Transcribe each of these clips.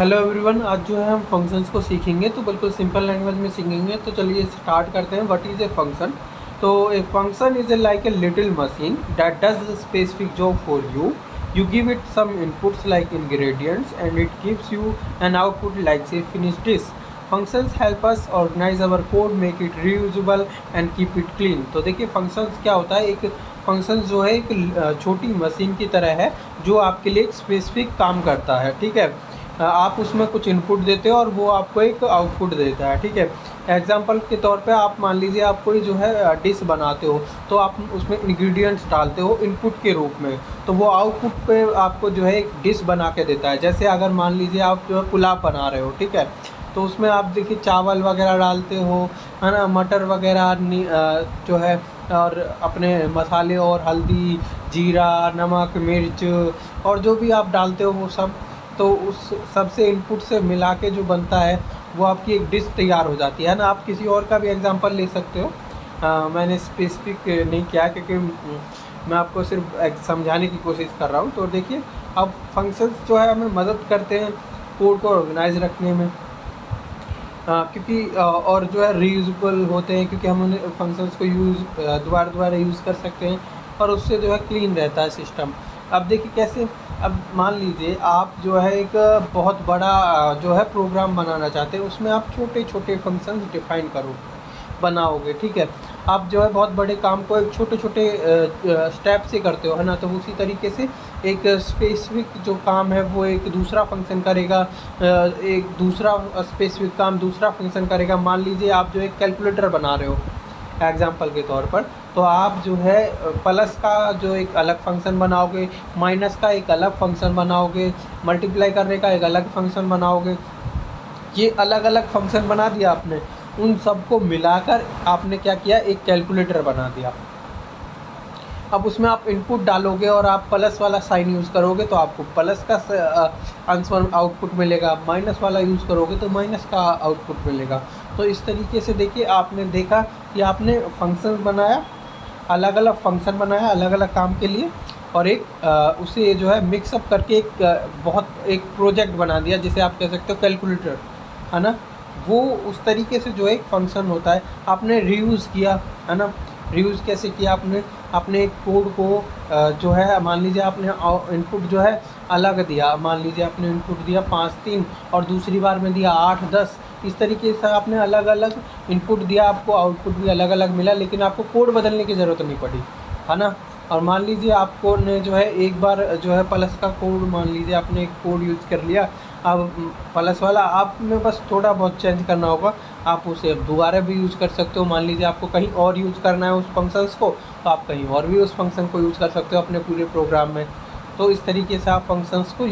Hello everyone, आज जो है हम फंक्शंस को सीखेंगे तो बिल्कुल सिंपल लैंग्वेज में सीखेंगे। तो चलिए स्टार्ट करते हैं। What is a function? तो a function is a like a little machine that does specific job for you. You give it some inputs like ingredients and it gives you an output like say finished dish. Functions help us organize our code, make it reusable and keep it clean. तो देखिए functions क्या होता है, एक function जो है एक छोटी मशीन की तरह है जो आपके लिए एक स्पेसिफिक काम करता है। ठीक है, आप उसमें कुछ इनपुट देते हो और वो आपको एक आउटपुट देता है। ठीक है, एग्जांपल के तौर पे आप मान लीजिए आप कोई जो है डिश बनाते हो तो आप उसमें इंग्रेडिएंट्स डालते हो इनपुट के रूप में, तो वो आउटपुट पे आपको जो है एक डिश बना के देता है। जैसे अगर मान लीजिए आप जो है पुलाव बना रहे हो, ठीक है, तो उसमें आप देखिए चावल वगैरह डालते हो, है ना, मटर वगैरह जो है, और अपने मसाले और हल्दी, जीरा, नमक, मिर्च और जो भी आप डालते हो वो सब, तो उस सबसे इनपुट से मिला के जो बनता है वो आपकी एक डिश तैयार हो जाती है ना। आप किसी और का भी एग्जांपल ले सकते हो। मैंने स्पेसिफिक नहीं किया क्योंकि मैं आपको सिर्फ एक समझाने की कोशिश कर रहा हूँ। तो देखिए, अब फंक्शंस जो है हमें मदद करते हैं कोड को ऑर्गेनाइज रखने में, क्योंकि और जो है रीयूजेबल होते हैं क्योंकि हम उन्हें फंक्शंस को दोबारा दोबारा यूज़ कर सकते हैं और उससे जो है क्लीन रहता है सिस्टम। अब देखिए कैसे, अब मान लीजिए आप जो है एक बहुत बड़ा जो है प्रोग्राम बनाना चाहते हैं, उसमें आप छोटे छोटे फंक्शंस डिफाइन बनाओगे। ठीक है, आप जो है बहुत बड़े काम को एक छोटे छोटे स्टेप से करते हो, है ना। तो उसी तरीके से एक स्पेसिफिक जो काम है वो एक दूसरा फंक्शन करेगा, एक दूसरा स्पेसिफिक काम दूसरा फंक्शन करेगा। मान लीजिए आप जो एक कैलकुलेटर बना रहे हो एग्जाम्पल के तौर पर, तो आप जो है प्लस का जो एक अलग फंक्शन बनाओगे, माइनस का एक अलग फंक्शन बनाओगे, मल्टीप्लाई करने का एक अलग फंक्शन बनाओगे। ये अलग अलग फंक्शन बना दिया आपने, उन सबको मिलाकर आपने क्या किया, एक कैलकुलेटर बना दिया। अब उसमें आप इनपुट डालोगे और आप प्लस वाला साइन यूज़ करोगे तो आपको प्लस का आंसर आउटपुट मिलेगा, माइनस वाला यूज़ करोगे तो माइनस का आउटपुट मिलेगा। तो इस तरीके से देखिए आपने देखा कि आपने फंक्शन बनाया, अलग अलग फंक्शन बनाया अलग अलग काम के लिए, और एक उसे जो है मिक्सअप करके बहुत एक प्रोजेक्ट बना दिया, जिसे आप कह सकते हो कैलकुलेटर, है ना। वो उस तरीके से जो एक फंक्शन होता है आपने रीयूज़ किया, है ना। रीयूज़ कैसे किया आपने एक कोड को जो है मान लीजिए आपने इनपुट जो है अलग दिया, मान लीजिए आपने इनपुट दिया 5 3 और दूसरी बार में दिया 8 10, इस तरीके से आपने अलग अलग इनपुट दिया, आपको आउटपुट भी अलग अलग मिला, लेकिन आपको कोड बदलने की ज़रूरत नहीं पड़ी, है ना। और मान लीजिए आपको ने जो है एक बार जो है प्लस का कोड, मान लीजिए आपने एक कोड यूज़ कर लिया, अब प्लस वाला आप में बस थोड़ा बहुत चेंज करना होगा, आप उसे अब दोबारा भी यूज़ कर सकते हो। मान लीजिए आपको कहीं और यूज़ करना है उस फंक्शंस को, तो आप कहीं और भी उस फंक्शन को यूज़ कर सकते हो अपने पूरे प्रोग्राम में। तो इस तरीके से आप फंक्शंस को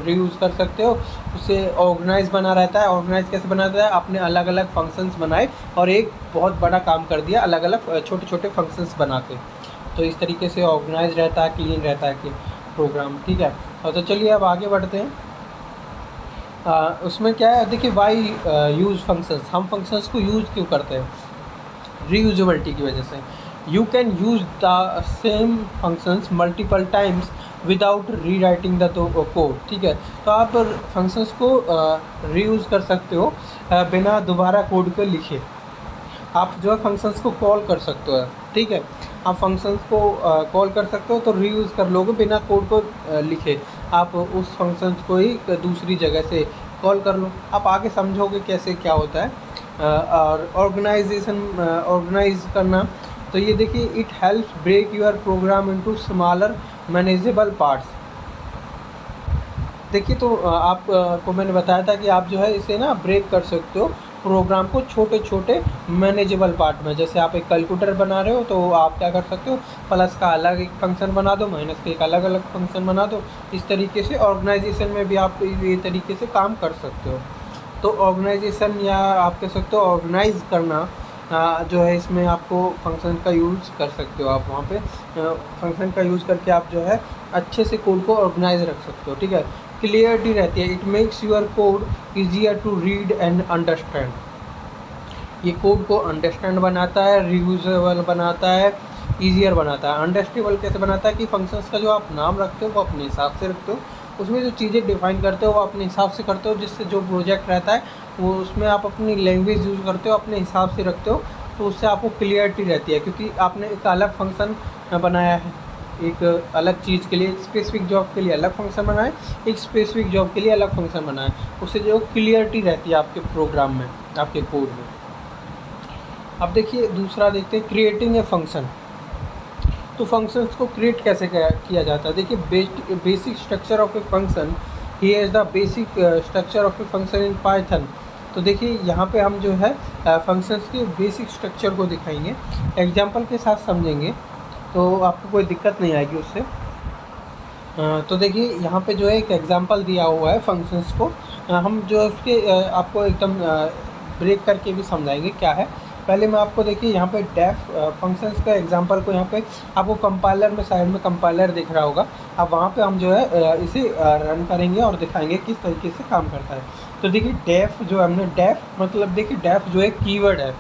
रीयूज़ कर सकते हो, उससे ऑर्गेनाइज बना रहता है। ऑर्गेनाइज कैसे बना रहता है, आपने अलग अलग फंक्शंस बनाए और एक बहुत बड़ा काम कर दिया अलग अलग छोटे छोटे फंक्शंस बना के। तो इस तरीके से ऑर्गेनाइज रहता है, क्लीन रहता है कि प्रोग्राम। ठीक है, और तो चलिए अब आगे बढ़ते हैं। उसमें क्या है, देखिए वाई यूज़ फंक्शंस, हम फंक्शंस को यूज़ क्यों करते हैं, रीयूजेबिलिटी की वजह से। You can use the same functions multiple times without री राइटिंग द कोड। ठीक है, तो आप फंक्शंस को रीयूज़ कर सकते हो बिना दोबारा कोड को लिखे। आप जो है फंक्शंस को कॉल कर सकते हो, ठीक है, आप फंक्शंस को कॉल कर सकते हो तो रीयूज़ कर लोगे बिना कोड को लिखे। आप उस फंक्शंस को ही दूसरी जगह से कॉल कर लो। आप आगे समझोगे कैसे क्या होता है। और ऑर्गेनाइज करना, तो ये देखिए it helps break your program into smaller manageable parts. देखिए, तो आप को मैंने बताया था कि आप जो है इसे ना ब्रेक कर सकते हो प्रोग्राम को छोटे छोटे मैनेजेबल पार्ट में। जैसे आप एक कैलकुलेटर बना रहे हो तो आप क्या कर सकते हो, प्लस का अलग एक फंक्शन बना दो, माइनस का एक अलग अलग फंक्शन बना दो। इस तरीके से ऑर्गेनाइजेशन में भी आप ये तरीके से काम कर सकते हो। तो ऑर्गेनाइजेशन या आप कह सकते हो ऑर्गेनाइज करना जो है, इसमें आपको फंक्शन का यूज़ कर सकते हो। आप वहाँ पे फंक्शन का यूज़ करके आप जो है अच्छे से कोड को ऑर्गेनाइज रख सकते हो। ठीक है, क्लियरिटी रहती है, it makes your code easier to read and understand. ये कोड को अंडरस्टैंड बनाता है, रीयूजेबल बनाता है, ईजियर बनाता है। अंडरस्टैंडेबल कैसे बनाता है कि फंक्शंस का जो आप नाम रखते हो वो अपने हिसाब से रखते हो, उसमें जो चीज़ें डिफ़ाइन करते हो वो अपने हिसाब से करते हो, जिससे जो प्रोजेक्ट रहता है वो उसमें आप अपनी लैंग्वेज यूज़ करते हो, अपने हिसाब से रखते हो, तो उससे आपको क्लियरिटी रहती है, क्योंकि आपने एक अलग फंक्शन बनाया है, एक अलग चीज़ के लिए, एक स्पेसिफिक जॉब के लिए अलग फंक्शन बनाए, एक स्पेसिफिक जॉब के लिए अलग फंक्शन बनाए, उससे जो क्लियरिटी रहती है आपके प्रोग्राम में, आपके कोड में। अब देखिए दूसरा देखते हैं, क्रिएटिंग ए फंक्शन। तो फंक्शंस को क्रिएट कैसे किया जाता है। देखिए basic structure of a function, here is the basic structure of a function in Python. तो देखिए यहाँ पे हम जो है फंक्शंस के बेसिक स्ट्रक्चर को दिखाएंगे, एग्जांपल के साथ समझेंगे, तो आपको कोई दिक्कत नहीं आएगी उससे। तो देखिए यहाँ पे जो है एक एग्जांपल दिया हुआ है फंक्शंस को, हम जो है उसके आपको एकदम ब्रेक करके भी समझाएंगे क्या है। पहले मैं आपको देखिए यहाँ पे डेफ फंक्शंस का एग्जांपल को, यहाँ पे आपको कंपाइलर में साइड में कंपाइलर दिख रहा होगा, अब वहाँ पे हम जो है इसे रन करेंगे और दिखाएंगे किस तरीके से काम करता है। तो देखिए डेफ जो हमने, डेफ मतलब देखिए डेफ जो है कीवर्ड है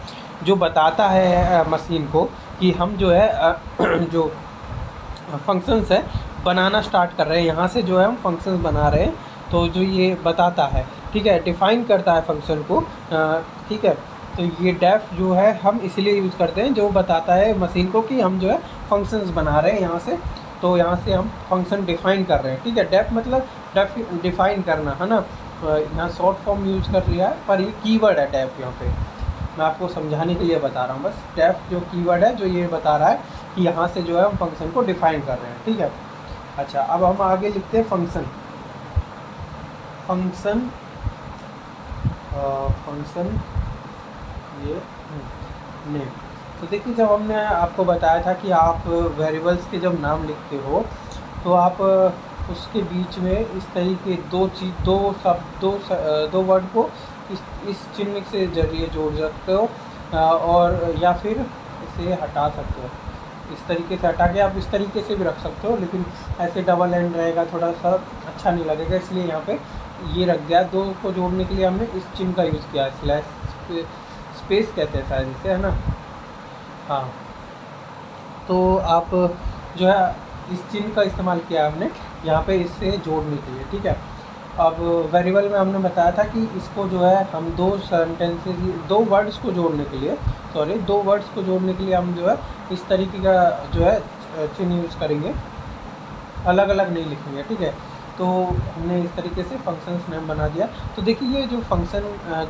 जो बताता है मशीन को कि हम जो है जो फंक्शंस है बनाना स्टार्ट कर रहे हैं, यहाँ से जो है हम फंक्शंस बना रहे हैं, तो जो ये बताता है, ठीक है, डिफ़ाइन करता है फंक्शन को, ठीक है। तो ये डेफ जो है हम इसलिए यूज़ करते हैं, जो बताता है मशीन को कि हम जो है फंक्शंस बना रहे हैं यहाँ से, तो यहाँ से हम फंक्शन डिफ़ाइन कर रहे हैं, ठीक है। डेफ मतलब डिफ़ाइन करना है ना, यहाँ शॉर्ट फॉर्म यूज़ कर लिया है, पर ये कीवर्ड है डेफ, यहाँ पे मैं आपको समझाने के लिए बता रहा हूँ बस। डेफ जो कीवर्ड है जो ये बता रहा है कि यहाँ से जो है हम फंक्शन को डिफ़ाइन कर रहे हैं, ठीक है। अच्छा, अब हम आगे लिखते हैं फंक्शन ये नेम। तो देखिए जब हमने आपको बताया था कि आप वेरिएबल्स के जब नाम लिखते हो तो आप उसके बीच में इस तरीके दो वर्ड को इस चिन्ह से जरिए जोड़ सकते हो, और या फिर इसे हटा सकते हो, इस तरीके से हटा के आप इस तरीके से भी रख सकते हो, लेकिन ऐसे डबल एंड रहेगा थोड़ा सा अच्छा नहीं लगेगा, इसलिए यहाँ पे ये रख दिया। दो को जोड़ने के लिए हमने इस चिन्ह का यूज़ किया, स्लैश स्पेस कहते हैं शायद इसे, है ना, हाँ। तो आप जो है इस चिन्ह का इस्तेमाल किया हमने यहाँ पे इससे जोड़ने के लिए, ठीक है। अब वेरिएबल में हमने बताया था कि इसको जो है हम दो वर्ड्स को जोड़ने के लिए, दो वर्ड्स को जोड़ने के लिए हम जो है इस तरीके का जो है चिन्ह यूज़ करेंगे, अलग अलग नहीं लिखेंगे, ठीक है। तो हमने इस तरीके से फंक्शंस नेम बना दिया। तो देखिए ये जो फंक्शन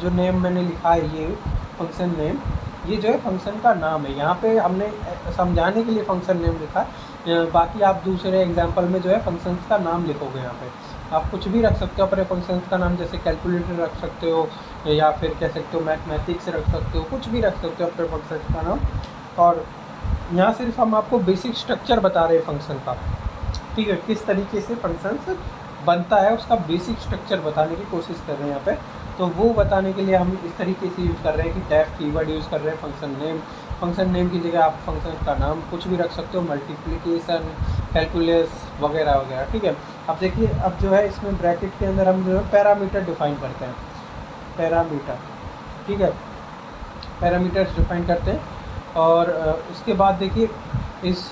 जो नेम मैंने लिखा है, ये फंक्शन नेम, ये जो है फंक्शन का नाम है, यहाँ पे हमने समझाने के लिए फंक्शन नेम लिखा है, बाकी आप दूसरे एग्जांपल में जो है फंक्शंस का नाम लिखोगे। यहाँ पे आप कुछ भी रख सकते हो अपने फंक्शंस का नाम, जैसे कैलकुलेटर रख सकते हो, या फिर कह सकते हो मैथमेटिक्स रख सकते हो, कुछ भी रख सकते हो अपने फंक्शंस का नाम। और यहाँ सिर्फ हम आपको बेसिक स्ट्रक्चर बता रहे हैं फंक्शन का, ठीक है, किस तरीके से फंक्शंस बनता है उसका बेसिक स्ट्रक्चर बताने की कोशिश कर रहे हैं यहाँ पे। तो वो बताने के लिए हम इस तरीके से यूज़ कर रहे हैं कि डेफ कीवर्ड यूज़ कर रहे हैं। फंक्शन नेम की जगह आप फंक्शन का नाम कुछ भी रख सकते हो, मल्टीप्लिकेशन, कैलकुलस वगैरह वगैरह, ठीक है। अब देखिए अब जो है इसमें ब्रैकेट के अंदर हम जो है पैरामीटर डिफाइन करते हैं, पैरामीटर, ठीक है, पैरामीटर्स डिफाइन करते हैं। और उसके बाद देखिए इस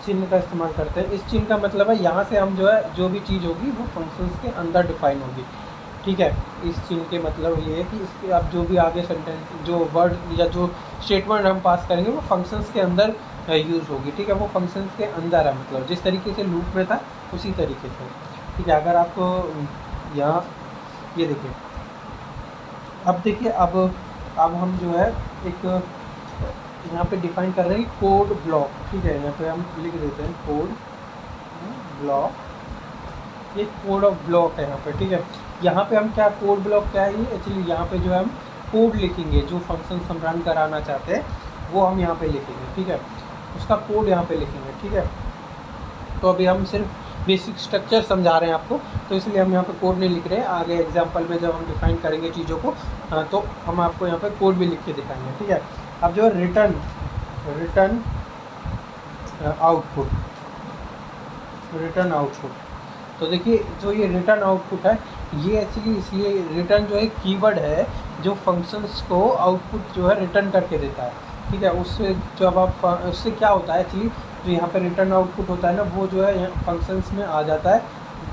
चिन्ह का इस्तेमाल करते हैं। इस चिन्ह का मतलब है यहाँ से हम जो है जो भी चीज़ होगी वो फंक्शंस के अंदर डिफाइन होगी, ठीक है। इस चिन्ह के मतलब ये है कि इसके आप जो भी आगे सेंटेंस जो वर्ड या जो स्टेटमेंट हम पास करेंगे वो फंक्शंस के अंदर यूज़ होगी, ठीक है, वो फंक्शंस के अंदर है, मतलब जिस तरीके से लूप में था उसी तरीके से, ठीक है। अगर आपको यहाँ ये देखिए, अब देखिए अब हम जो है एक यहाँ पे डिफाइन कर रहे हैं कोड ब्लॉक, ठीक है। यहाँ पे हम लिख देते हैं कोड ब्लॉक, ये कोड ऑफ ब्लॉक है यहाँ पे, ठीक है। यहाँ पे हम क्या कोड ब्लॉक क्या है, ये एक्चुअली यहाँ पे जो है हम कोड लिखेंगे, जो फंक्शन हम रन कराना चाहते हैं वो हम यहाँ पे लिखेंगे, ठीक है, उसका कोड यहाँ पे लिखेंगे, ठीक है। तो अभी हम सिर्फ बेसिक स्ट्रक्चर समझा रहे हैं आपको, तो इसलिए हम यहाँ पे कोड नहीं लिख रहे हैं। आगे एग्जाम्पल में जब हम डिफाइन करेंगे चीज़ों को तो हम आपको यहाँ पे कोड भी लिख के दिखाएंगे, ठीक है। अब जो है रिटर्न आउटपुट, तो देखिए जो ये रिटर्न आउटपुट है ये एक्चुअली इसलिए रिटर्न जो है कीवर्ड है जो फंक्शंस को आउटपुट जो है रिटर्न करके देता है, ठीक है। उससे जब आप उससे क्या होता है एक्चुअली, जो यहाँ पे रिटर्न आउटपुट होता है ना वो जो है यहाँ फंक्शंस में आ जाता है,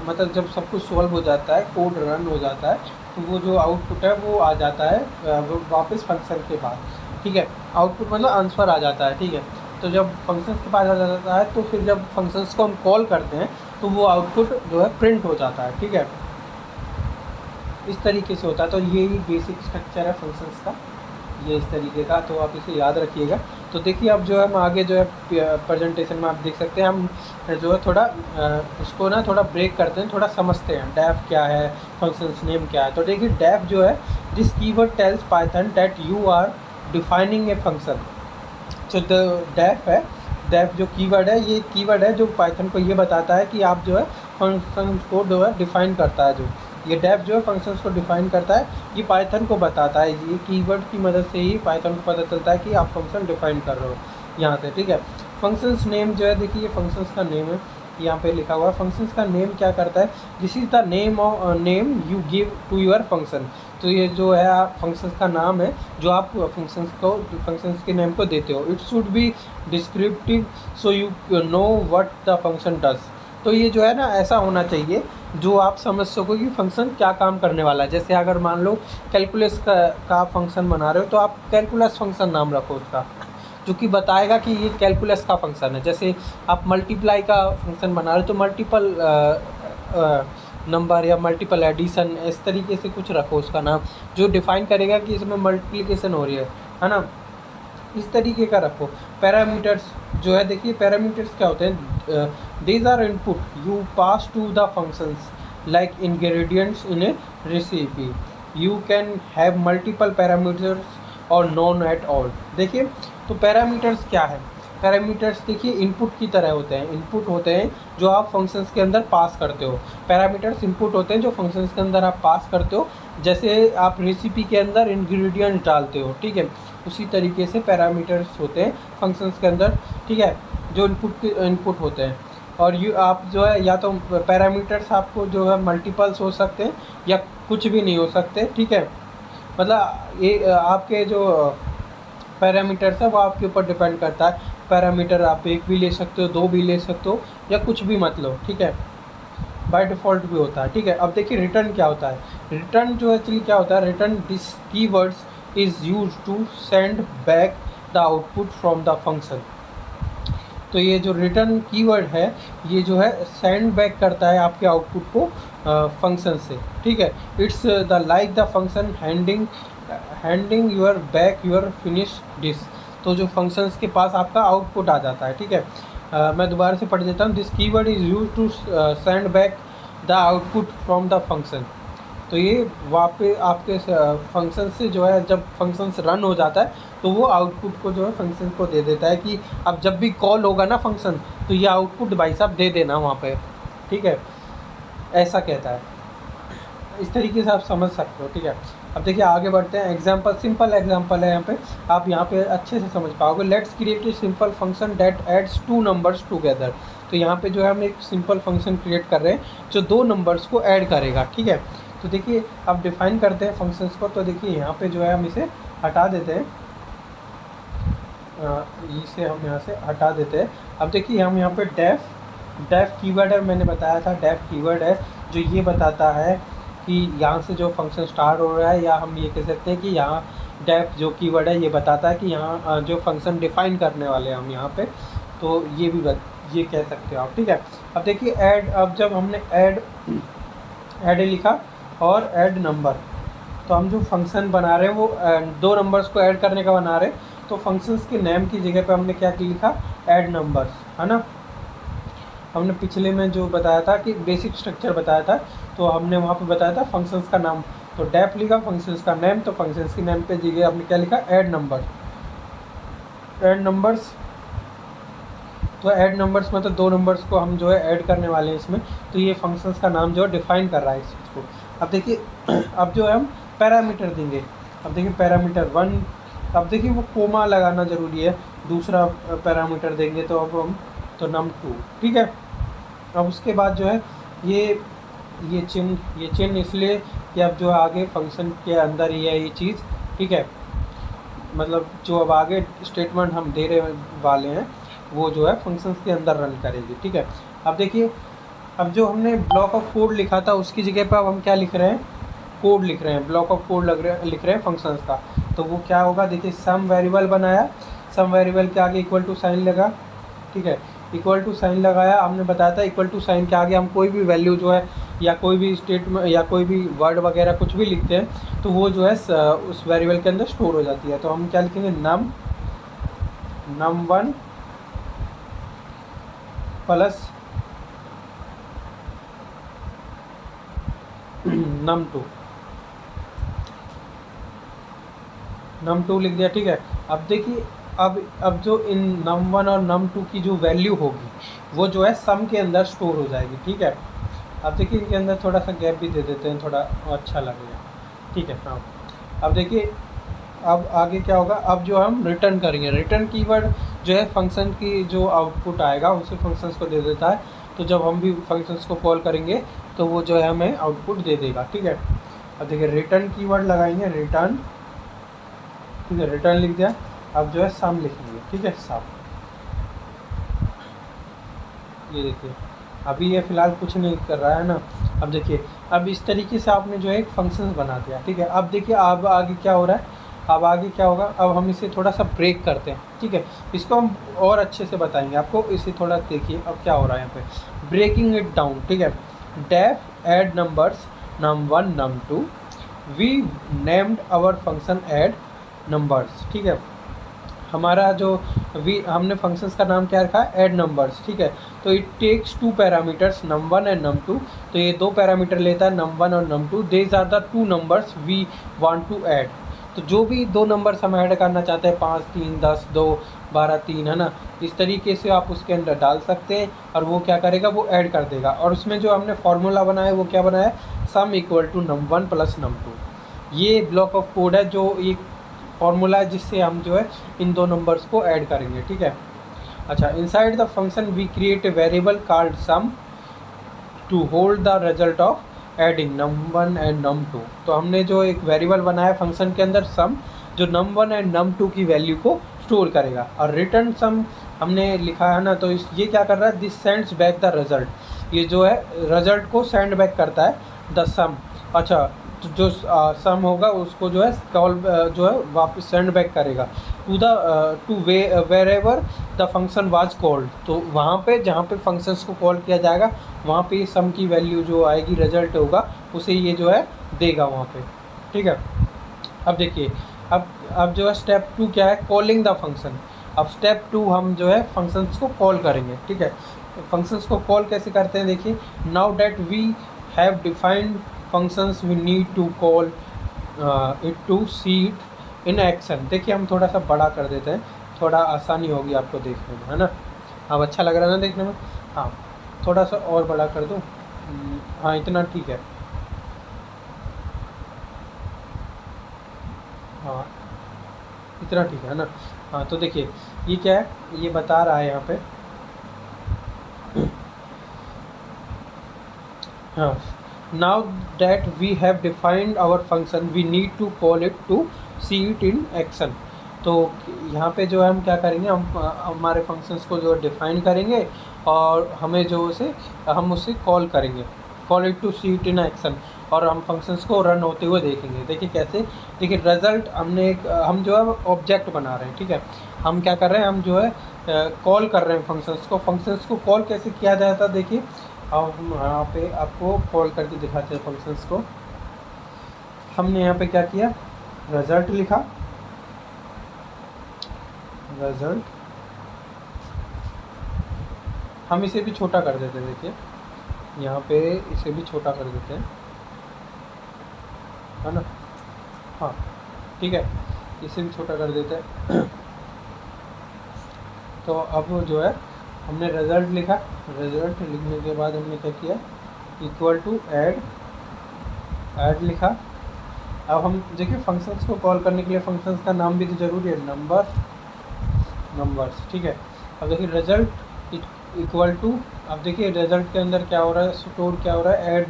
मतलब जब सब कुछ सॉल्व हो जाता है, कोड रन हो जाता है, तो वो जो आउटपुट है वो आ जाता है वो वापस फंक्शन के पास, ठीक है। आउटपुट मतलब आंसर आ जाता है, ठीक है। तो जब फंक्शंस के पास आ जाता है तो फिर जब फंक्शंस को हम कॉल करते हैं तो वो आउटपुट जो है प्रिंट हो जाता है, ठीक है। इस तरीके से होता है। तो ये ही बेसिक स्ट्रक्चर है फंक्शंस का, ये इस तरीके का, तो आप इसे याद रखिएगा। तो देखिए अब जो है हम आगे जो है प्रेजेंटेशन में आप देख सकते हैं, हम जो है थोड़ा उसको ना थोड़ा ब्रेक करते हैं, थोड़ा समझते हैं डेफ क्या है, फंक्शंस नेम क्या है। तो देखिए डेफ जो है, this keyword tells Python that you are defining a function. तो डेफ है, डेफ जो कीवर्ड है, ये कीवर्ड है जो पाइथन को ये बताता है कि आप जो है फंक्शन को जो है डिफ़ाइन करता है। जो ये डेफ जो है फंक्शंस को डिफ़ाइन करता है, ये पाइथन को बताता है। ये कीवर्ड की मदद से ही पाइथन को पता चलता है कि आप फंक्शन डिफ़ाइन कर रहे हो यहाँ से, ठीक है। फंक्शंस नेम जो है, देखिए ये फंक्शंस का नेम है, यहाँ पे लिखा हुआ है। फंक्शंस का नेम क्या करता है, this is the name you give to your function. तो ये जो है फंक्शंस का नाम है जो आप फंक्शंस के नेम को देते हो। It should be descriptive so you know what the function does. तो ये जो है ना ऐसा होना चाहिए जो आप समझ सको कि फंक्शन क्या काम करने वाला है। जैसे अगर मान लो कैलकुलस का फंक्शन बना रहे हो तो आप कैलकुलस फंक्शन नाम रखो उसका, जो कि बताएगा कि ये कैलकुलस का फंक्शन है। जैसे आप मल्टीप्लाई का फंक्शन बना रहे हो तो मल्टीपल नंबर या मल्टीपल एडिशन, इस तरीके से कुछ रखो उसका नाम, जो डिफ़ाइन करेगा कि इसमें मल्टीप्लिकेशन हो रही है ना, इस तरीके का रखो। पैरामीटर्स जो है, देखिए पैरामीटर्स क्या होते हैं, these are input you pass to the functions like ingredients in a recipe. You can have multiple parameters और नॉन एट ऑल। देखिए तो पैरामीटर्स क्या है, पैरामीटर्स देखिए इनपुट की तरह होते हैं। इनपुट होते हैं जो आप फंक्शंस के अंदर पास करते हो। पैरामीटर्स इनपुट होते हैं जो फंक्शंस के अंदर आप पास करते हो। जैसे आप रेसिपी के अंदर इंग्रेडिएंट डालते हो, ठीक है, उसी तरीके से पैरामीटर्स होते हैं फंक्शंस के अंदर, ठीक है, जो इनपुट होते हैं। और यू आप जो है या तो पैरामीटर्स आपको जो है मल्टीपल्स हो सकते हैं या कुछ भी नहीं हो सकते, ठीक है। मतलब ये आपके जो पैरामीटर्स है वो आपके ऊपर डिपेंड करता है। पैरामीटर आप एक भी ले सकते हो, दो भी ले सकते हो, या कुछ भी मत लो, ठीक है, बाय डिफ़ॉल्ट भी होता है, ठीक है। अब देखिए रिटर्न क्या होता है। रिटर्न जो एक्चुअली क्या होता है, return this keywords is used to send back the output from the function. तो ये जो रिटर्न कीवर्ड है ये जो है सेंड बैक करता है आपके आउटपुट को फंक्शन से, ठीक है। It's the like the function handing your back your finish dish. तो जो फंक्शंस के पास आपका आउटपुट आ जाता है, ठीक है। मैं दोबारा से पढ़ देता हूँ। This keyword is use to send back the output from the function. तो ये वापस आपके फंक्शन से जो है जब फंक्शंस रन हो जाता है तो वो आउटपुट को जो है फंक्शन को दे देता है कि अब जब भी कॉल होगा ना फंक्शन तो ये आउटपुट भाई साहब दे देना वहाँ पे, ठीक है, ऐसा कहता है। इस तरीके से आप समझ सकते हो, ठीक है। अब देखिए आगे बढ़ते हैं। एग्जांपल, सिंपल एग्जांपल है यहाँ पे, आप यहाँ पे अच्छे से समझ पाओगे। Let's create a simple function that adds two numbers together. तो यहाँ पे जो है हम एक सिंपल फंक्शन क्रिएट कर रहे हैं जो दो नंबर्स को ऐड करेगा, ठीक है। तो देखिए अब डिफाइन करते हैं फंक्शंस को। तो देखिए यहाँ पे जो है हम इसे हटा देते हैं, इसे हम यहाँ से हटा देते हैं। अब देखिए हम यहाँ पे डेफ कीवर्ड है, मैंने बताया था डेफ कीवर्ड है जो ये बताता है कि यहाँ से जो फंक्शन स्टार्ट हो रहा है, या हम ये कह सकते हैं कि यहाँ डेफ जो कीवर्ड है ये बताता है कि यहाँ जो फंक्शन डिफाइन करने वाले हैं हम यहाँ पे, तो ये भी ये कह सकते हो आप, ठीक है। अब देखिए ऐड, अब जब हमने ऐड लिखा और ऐड नंबर, तो हम जो फंक्शन बना रहे हैं वो दो नंबर्स को ऐड करने का बना रहे हैं। तो फंक्शंस के नेम की जगह पे हमने क्या लिखा, ऐड नंबर्स, है ना। हमने पिछले में जो बताया था कि बेसिक स्ट्रक्चर बताया था, तो हमने वहाँ पे बताया था फंक्शंस का नाम, तो डेफ लिखा, फंक्शंस का नेम, तो फंक्शंस के नेम पे जगह हमने क्या लिखा, ऐड नंबर्स। तो ऐड नंबर्स मतलब दो नंबर्स को हम जो है ऐड करने वाले हैं इसमें। तो ये फंक्शंस का नाम जो है डिफाइन कर रहा है इस चीज़ को। अब देखिए अब जो है हम पैरामीटर देंगे। अब देखिए पैरामीटर 1, अब देखिए वो कोमा लगाना ज़रूरी है। दूसरा पैरामीटर देंगे तो अब हम तो num2, ठीक है। अब उसके बाद जो है ये चिन्ह इसलिए कि अब जो आगे फंक्शन के अंदर ही है ये चीज़, ठीक है। मतलब जो अब आगे स्टेटमेंट हम दे रहे वाले हैं वो जो है फंक्शंस के अंदर रन करेगी, ठीक है। अब देखिए अब जो हमने ब्लॉक ऑफ कोड लिखा था उसकी जगह पर अब हम क्या लिख रहे हैं, कोड लिख रहे हैं, ब्लॉक ऑफ कोड लिख रहे हैं फंक्शंस का। तो वो क्या होगा, देखिए सम वेरिएबल बनाया, सम वेरिएबल के आगे इक्वल टू साइन लगा, ठीक है, इक्वल टू साइन लगाया। हमने बताया था इक्वल टू साइन के आगे हम कोई भी वैल्यू जो है या कोई भी स्टेटमेंट या कोई भी वर्ड वगैरह कुछ भी लिखते हैं तो वो जो है उस वेरिएबल के अंदर स्टोर हो जाती है। तो हम क्या लिखेंगे, num1 प्लस num2 लिख दिया, ठीक है। अब देखिए अब जो इन num1 और num2 की जो वैल्यू होगी वो जो है सम के अंदर स्टोर हो जाएगी, ठीक है। अब देखिए इनके अंदर थोड़ा सा गैप भी दे देते हैं, थोड़ा अच्छा लगेगा, ठीक है। हाँ, अब देखिए अब आगे क्या होगा, अब जो हम रिटर्न करेंगे, रिटर्न कीवर्ड जो है फंक्शन की जो आउटपुट आएगा उसे फंक्शंस को दे देता है। तो जब हम भी फंक्शंस को कॉल करेंगे तो वो जो है हमें आउटपुट दे देगा, ठीक है। अब देखिए रिटर्न कीवर्ड लगाएंगे, रिटर्न, ठीक है, रिटर्न लिख दिया। अब जो है सम लिखेंगे, ठीक है, सम। ये देखिए अभी ये फ़िलहाल कुछ नहीं कर रहा है ना। अब देखिए अब इस तरीके से आपने जो है एक फंक्शन बना दिया, ठीक है। अब देखिए अब आगे क्या हो रहा है, अब आगे क्या होगा, अब हम इसे थोड़ा सा ब्रेक करते हैं, ठीक है। इसको हम और अच्छे से बताएंगे आपको, इसे थोड़ा देखिए अब क्या हो रहा है यहाँ पे, ब्रेकिंग इट डाउन, ठीक है। Def add numbers num1 num2 we named our function add numbers, ठीक है। हमारा जो हमने फंक्शंस का नाम क्या रखा है, ऐड नंबर्स, ठीक है। तो it takes 2 parameters num1 and num2। तो ये 2 पैरामीटर लेता है num1 और num2। These are the 2 numbers we want to add. तो जो भी 2 नंबर्स हम ऐड करना चाहते हैं, 5 3 10 2 12 3, है ना, इस तरीके से आप उसके अंदर डाल सकते हैं और वो क्या करेगा, वो ऐड कर देगा। और उसमें जो हमने फार्मूला बनाया वो क्या बनाया, sum equal to num1 plus num2। ये ब्लॉक ऑफ कोड है जो एक फार्मूला है जिससे हम जो है इन 2 नंबर्स को ऐड करेंगे, ठीक है। अच्छा, inside the function we create a variable called sum to hold the result of adding num1 and num2। तो हमने जो एक वेरिएबल बनाया फंक्शन के अंदर सम, जो num1 एंड num2 की वैल्यू को स्टोर करेगा। और रिटर्न सम हमने लिखा है ना, तो ये क्या कर रहा है, this sends back the result. ये जो है रिजल्ट को सेंड बैक करता है, द सम। अच्छा, तो जो सम होगा उसको जो है कॉल जो है वापस सेंड बैक करेगा to wherever the function was called. तो वहाँ पे जहाँ पे फंक्शंस को कॉल किया जाएगा वहाँ पे सम की वैल्यू जो आएगी, रिजल्ट होगा, उसे ये जो है देगा वहाँ पे, ठीक है। अब देखिए अब जो है स्टेप 2 क्या है, कॉलिंग द फंक्शन। अब स्टेप 2 हम जो है फंक्शंस को कॉल करेंगे, ठीक है। फंक्शंस को कॉल कैसे करते हैं, देखिए, now that we have defined functions we need to call it to see it in action। देखिए हम थोड़ा सा बड़ा कर देते हैं, थोड़ा आसानी होगी आपको देखने में, है ना। अब अच्छा लग रहा है ना देखने में। हाँ, थोड़ा सा और बड़ा कर दूँ, हाँ इतना ठीक है। हाँ इतना ठीक है ना। हाँ तो देखिए ये क्या है, ये बता रहा है यहाँ पे, हाँ, now that we have defined our function we need to call it to see it in action। तो यहाँ पे जो है हम क्या करेंगे, हम हमारे फंक्शंस को जो डिफाइन करेंगे और हमें जो उसे हम उसे कॉल करेंगे, call it to see it in action. और हम फंक्शंस को रन होते हुए देखेंगे। देखिए कैसे, देखिए रिजल्ट हमने एक हम जो है ऑब्जेक्ट बना रहे हैं, ठीक है। हम क्या कर रहे हैं, हम जो है कॉल कर रहे हैं फंक्शंस को कॉल कैसे किया जाता है, देखिए अब हम यहाँ पे आपको कॉल करके दिखाते हैं फंक्शंस को। हमने यहाँ पे क्या किया, रिजल्ट लिखा, रिजल्ट, हम इसे भी छोटा कर देते हैं, देखिए यहाँ पे इसे भी छोटा कर देते हैं, है ना। हाँ ठीक है, इसे भी छोटा कर देते हैं। तो अब जो है हमने रिजल्ट लिखा, रिजल्ट लिखने के बाद हमने क्या किया, इक्वल टू ऐड लिखा। अब हम देखिए फंक्शंस को कॉल करने के लिए फंक्शंस का नाम भी तो जरूरी है, नंबर्स, ठीक है। अब देखिए रिजल्ट इक्वल टू, अब देखिए रिजल्ट के अंदर क्या हो रहा है, स्टोर क्या हो रहा है, ऐड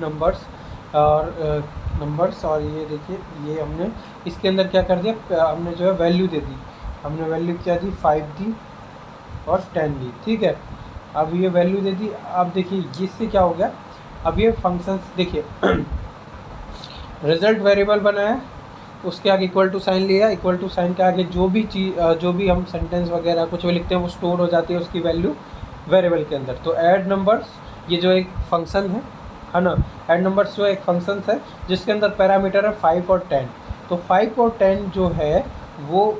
नंबर्स और ये देखिए ये हमने इसके अंदर क्या कर दिया, हमने जो है वैल्यू दे दी, हमने वैल्यू क्या दी, 5 दी और 10 दी, ठीक है। अब ये वैल्यू दे दी। अब देखिए इससे क्या हो गया, अब ये फंक्शंस देखिए रिजल्ट वेरिएबल बनाया, उसके आगे इक्वल टू साइन लिया, इक्वल टू साइन के आगे जो भी चीज़ जो भी हम सेंटेंस वगैरह कुछ भी लिखते हैं वो स्टोर हो जाती है उसकी वैल्यू वेरिएबल के अंदर। तो ऐड नंबर्स ये जो एक फंक्शन है ना, ऐड नंबर्स जो एक फंक्शन है जिसके अंदर पैरामीटर है 5 और 10। तो 5 और 10 जो है वो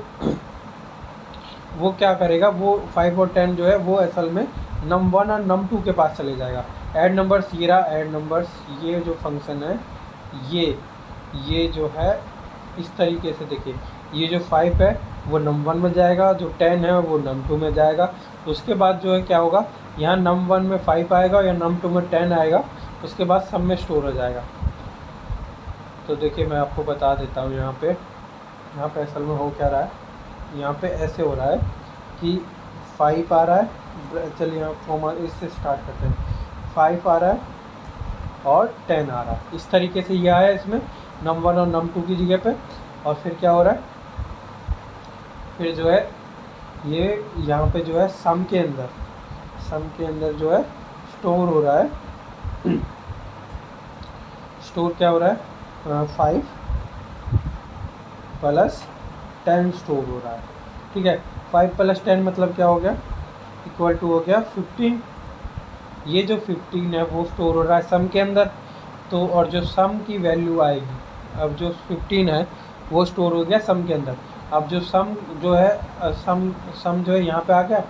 क्या करेगा, वो 5 और 10 जो है वो असल में num1 और num2 के पास चले जाएगा। ऐड नंबर्स ये रहा, ऐड नंबर्स ये जो फंक्शन है ये जो है इस तरीके से देखिए, ये जो 5 है वो num1 में जाएगा, जो 10 है वो num2 में जाएगा। उसके बाद जो है क्या होगा, यहाँ num1 में 5 आएगा या num2 में 10 आएगा, उसके बाद सब में स्टोर हो जाएगा। तो देखिए मैं आपको बता देता हूँ, यहाँ पे असल में हो क्या रहा है, यहाँ पे ऐसे हो रहा है कि 5 आ रहा है, चलिए यहाँ कॉमा इससे स्टार्ट करते हैं, 5 आ रहा है और 10 आ रहा है, इस तरीके से ये आया इसमें num1 और num2 की जगह पे। और फिर क्या हो रहा है, फिर जो है ये यहाँ पे जो है सम के अंदर जो है स्टोर हो रहा है स्टोर क्या हो रहा है 5 प्लस 10 स्टोर हो रहा है, ठीक है। 5 प्लस 10 मतलब क्या हो गया, इक्वल टू हो गया 15। ये जो 15 है वो स्टोर हो रहा है सम के अंदर, तो और जो सम की वैल्यू आएगी, अब जो 15 है वो स्टोर हो गया सम के अंदर। अब जो सम जो है सम जो है यहाँ पे आ गया,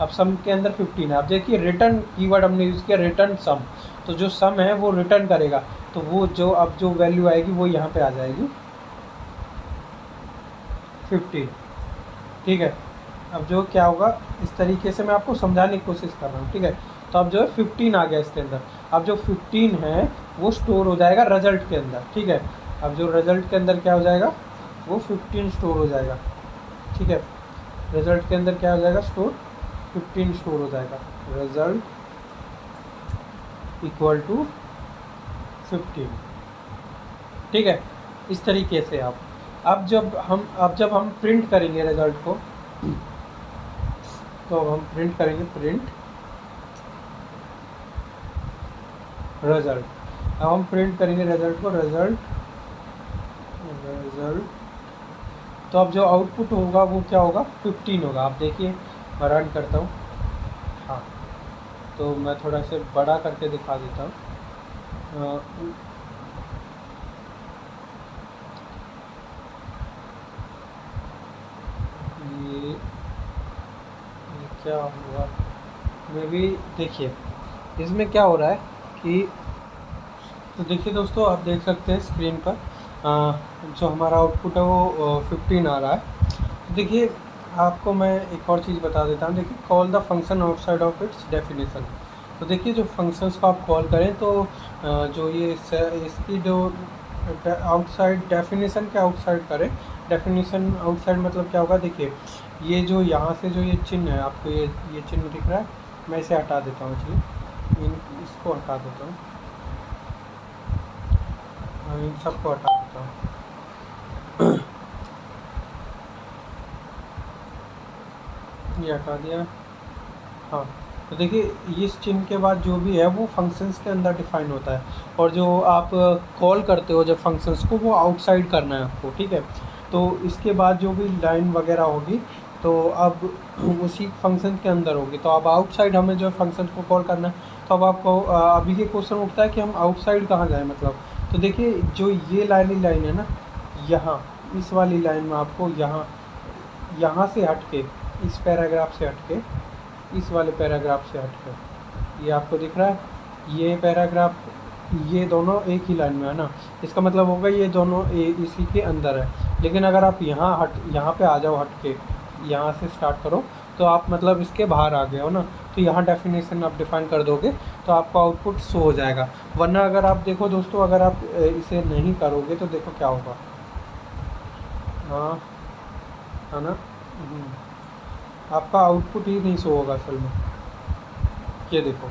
अब सम के अंदर 15 है। अब देखिए रिटर्न कीवर्ड हमने यूज़ किया, रिटर्न सम, तो जो सम है वो रिटर्न करेगा, तो वो जो अब जो वैल्यू आएगी वो यहाँ पे आ जाएगी 15, ठीक है। अब जो क्या होगा, इस तरीके से मैं आपको समझाने की कोशिश कर रहा हूँ, ठीक है। तो अब जो है 15 आ गया इसके अंदर, अब जो 15 है वो स्टोर हो जाएगा रिजल्ट के अंदर, ठीक है। अब जो रिजल्ट के अंदर क्या हो जाएगा, वो 15 स्टोर हो जाएगा, ठीक है। रिजल्ट के अंदर क्या हो जाएगा, 15 स्टोर हो जाएगा, रिजल्ट इक्वल टू 15, ठीक है। इस तरीके से अब जब हम प्रिंट करेंगे रिजल्ट को, तो अब हम प्रिंट करेंगे, प्रिंट रिजल्ट। अब हम प्रिंट करेंगे रिजल्ट को, रिजल्ट। तो अब जो आउटपुट होगा वो क्या होगा, 15 होगा। आप देखिए मैं रन करता हूँ, हाँ, तो मैं थोड़ा से बड़ा करके दिखा देता हूँ। ये क्या हुआ, मैं भी देखिए इसमें क्या हो रहा है कि, तो देखिए दोस्तों आप देख सकते हैं स्क्रीन पर जो हमारा आउटपुट है वो 15 आ रहा है। तो देखिए आपको मैं एक और चीज़ बता देता हूँ, देखिए call the function outside of its definition. तो देखिए जो फंक्शंस को आप कॉल करें तो जो ये इसकी जो आउटसाइड डेफिनेशन के आउटसाइड करें, डेफिनेशन आउटसाइड मतलब क्या होगा, देखिए ये जो यहाँ से जो ये चिन्ह है, आपको ये चिन्ह दिख रहा है, मैं इसे हटा देता हूँ, चलिए इसको हटा देता हूँ, इन सबको हटा देता हूँ ये हटा दिया, हाँ। तो देखिए इस चिन्ह के बाद जो भी है वो फंक्शंस के अंदर डिफाइन होता है, और जो आप कॉल करते हो जब फंक्शंस को, वो आउटसाइड करना है आपको, ठीक है। तो इसके बाद जो भी लाइन वगैरह होगी तो अब उसी फंक्शन के अंदर होगी, तो अब आउटसाइड हमें जो फंक्शन को कॉल करना है। तो अब आपको अभी ये क्वेश्चन उठता है कि हम आउटसाइड कहाँ जाएँ, मतलब तो देखिए जो ये लाइन है ना, यहाँ इस वाली लाइन में आपको यहाँ से हट के, इस पैराग्राफ से हट के, इस वाले पैराग्राफ से हट के, ये आपको दिख रहा है, ये पैराग्राफ, ये दोनों एक ही लाइन में है ना, इसका मतलब होगा ये दोनों इसी के अंदर है। लेकिन अगर आप यहाँ पे आ जाओ, हट के यहाँ से स्टार्ट करो, तो आप मतलब इसके बाहर आ गए हो ना, तो यहाँ डेफिनेशन आप डिफाइन कर दोगे तो आपका आउटपुट शो हो जाएगा। वरना अगर आप देखो दोस्तों, अगर आप इसे नहीं करोगे तो देखो क्या होगा, हाँ है ना, आपका आउटपुट ही नहीं शो होगा असल में। ये देखो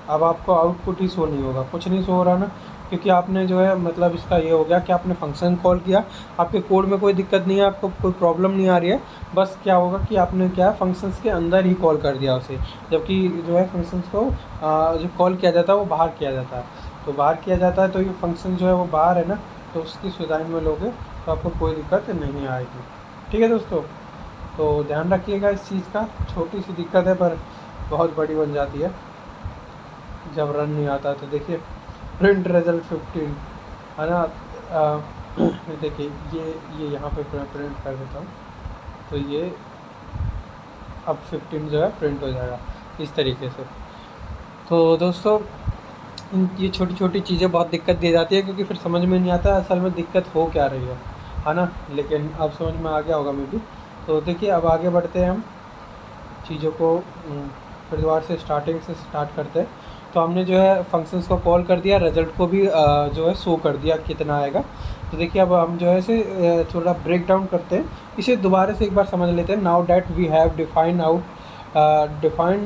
अब आपको आउटपुट ही शो नहीं होगा, कुछ नहीं शो हो रहा ना, क्योंकि आपने जो है मतलब इसका ये हो गया कि आपने फंक्शन कॉल किया, आपके कोड में कोई दिक्कत नहीं है, आपको कोई प्रॉब्लम नहीं आ रही है, बस क्या होगा कि आपने क्या है फंक्शंस के अंदर ही कॉल कर दिया उसे, जबकि जो है फंक्शंस को जो कॉल किया जाता है वो बाहर किया जाता है। तो बाहर किया जाता है, तो ये फंक्शन जो है वो बाहर है ना, तो उसकी सुधार में लोगे तो आपको कोई दिक्कत नहीं आएगी। ठीक है दोस्तों, तो ध्यान रखिएगा इस चीज़ का। छोटी सी दिक्कत है पर बहुत बड़ी बन जाती है जब रन नहीं आता। तो देखिए प्रिंट रिजल्ट 15 है ना। देखिए ये यहाँ पे प्रिंट कर देता हूँ, तो ये अब 15 जो है प्रिंट हो जाएगा इस तरीके से। तो दोस्तों ये छोटी छोटी चीज़ें बहुत दिक्कत दे जाती है, क्योंकि फिर समझ में नहीं आता असल में दिक्कत हो क्या रही है ना। लेकिन अब समझ में आ गया होगा मे भी। तो देखिए अब आगे बढ़ते हैं हम चीज़ों को, फिर दोबारा से स्टार्टिंग से स्टार्ट करते हैं। तो हमने जो है फंक्शंस को कॉल कर दिया, रिजल्ट को भी जो है शो कर दिया कितना आएगा। तो देखिए अब हम जो है इसे थोड़ा ब्रेक डाउन करते हैं, इसे दोबारा से एक बार समझ लेते हैं। Now that we have define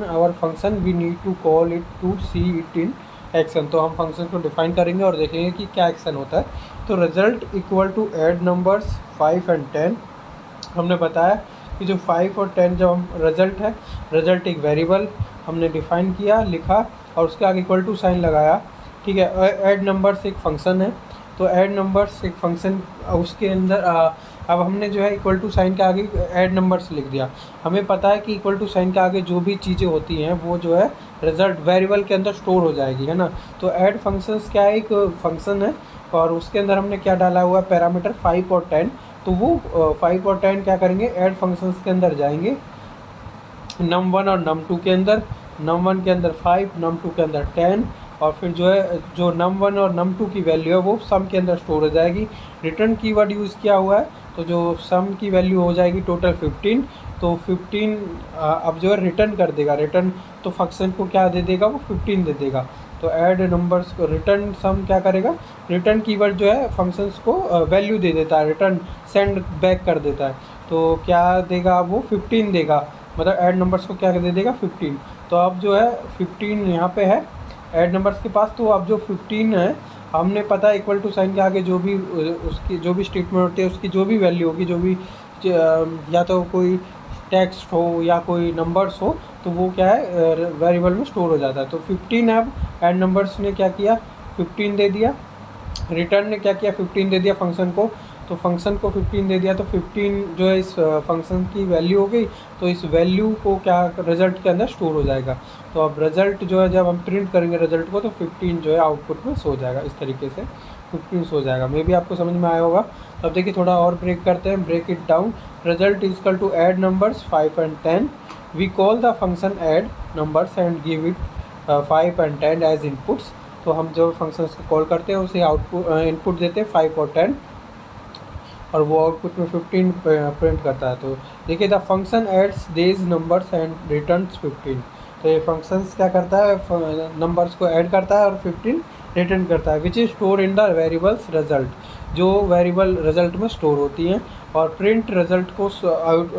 our function, we need to call it to see it in action. तो हम फंक्शन को डिफाइन करेंगे और देखेंगे कि क्या एक्शन होता है। तो result equal to add numbers 5 and 10। हमने बताया कि जो 5 और 10 जो हम रिजल्ट है, रिजल्ट एक वेरिएबल हमने डिफाइन किया, लिखा और उसके आगे इक्वल टू साइन लगाया। ठीक है, ऐड नंबर्स एक फंक्शन है, तो ऐड नंबर्स एक फंक्शन, उसके अंदर अब हमने जो है इक्वल टू साइन के आगे ऐड नंबर्स लिख दिया। हमें पता है कि इक्वल टू साइन के आगे जो भी चीज़ें होती हैं वो जो है रिजल्ट वेरिएबल के अंदर स्टोर हो जाएगी, है ना। तो ऐड फंक्शंस क्या है, एक फंक्शन है और उसके अंदर हमने क्या डाला हुआ है, पैरामीटर 5 और 10। तो वो 5 और 10 क्या करेंगे, ऐड फंक्शंस के अंदर जाएंगे, num1 और num2 के अंदर, num1 के अंदर 5, num2 के अंदर 10, और फिर जो है जो num1 और num2 की वैल्यू है वो सम के अंदर स्टोर हो जाएगी। रिटर्न कीवर्ड यूज़ किया हुआ है, तो जो सम की वैल्यू हो जाएगी टोटल 15। तो 15 अब जो है रिटर्न कर देगा, रिटर्न तो फंक्शन को क्या दे देगा, वो 15 दे देगा। तो ऐड नंबर्स को रिटर्न सम क्या करेगा, रिटर्न कीवर्ड जो है फंक्शंस को वैल्यू दे देता है, रिटर्न सेंड बैक कर देता है। तो क्या देगा, वो 15 देगा, मतलब ऐड नंबर्स को क्या दे देगा, 15। तो अब जो है 15 यहाँ पे है ऐड नंबर्स के पास। तो अब जो 15 है, हमने पता है इक्वल टू साइन के आगे जो भी उसकी जो भी स्टेटमेंट होती है, उसकी जो भी वैल्यू होगी, जो भी या तो कोई टेक्स्ट हो या कोई नंबर्स हो, तो वो क्या है वेरिएबल में स्टोर हो जाता है। तो 15 है, अब ऐड नंबर्स ने क्या किया, 15 दे दिया, रिटर्न ने क्या किया, 15 दे दिया फंक्शन को। तो फंक्शन को 15 दे दिया, तो 15 जो है इस फंक्शन की वैल्यू हो गई। तो इस वैल्यू को क्या रिजल्ट के अंदर स्टोर हो जाएगा। तो अब रिजल्ट जो है जब हम प्रिंट करेंगे रिजल्ट को, तो 15 जो है आउटपुट में सो जाएगा, इस तरीके से 15 सो जाएगा। मे भी आपको समझ में आया होगा। तो अब देखिए थोड़ा और ब्रेक करते हैं, break it down. Result is equal to add numbers 5 and 10। We call the function add numbers and give it 5 and 10 as inputs. तो हम जो फंक्शंस को कॉल करते हैं उसे आउटपुट इनपुट देते हैं 5 और 10, और वो आउटपुट में 15 प्रिंट करता है। तो देखिए द फंक्शन एड्स देज नंबर्स एंड रिटर्न्स 15। तो ये फंक्शंस क्या करता है, नंबर्स को ऐड करता है और 15 रिटर्न करता है, which is store in the variables result, जो वेरिएबल रिजल्ट में स्टोर होती हैं, और प्रिंट रिजल्ट को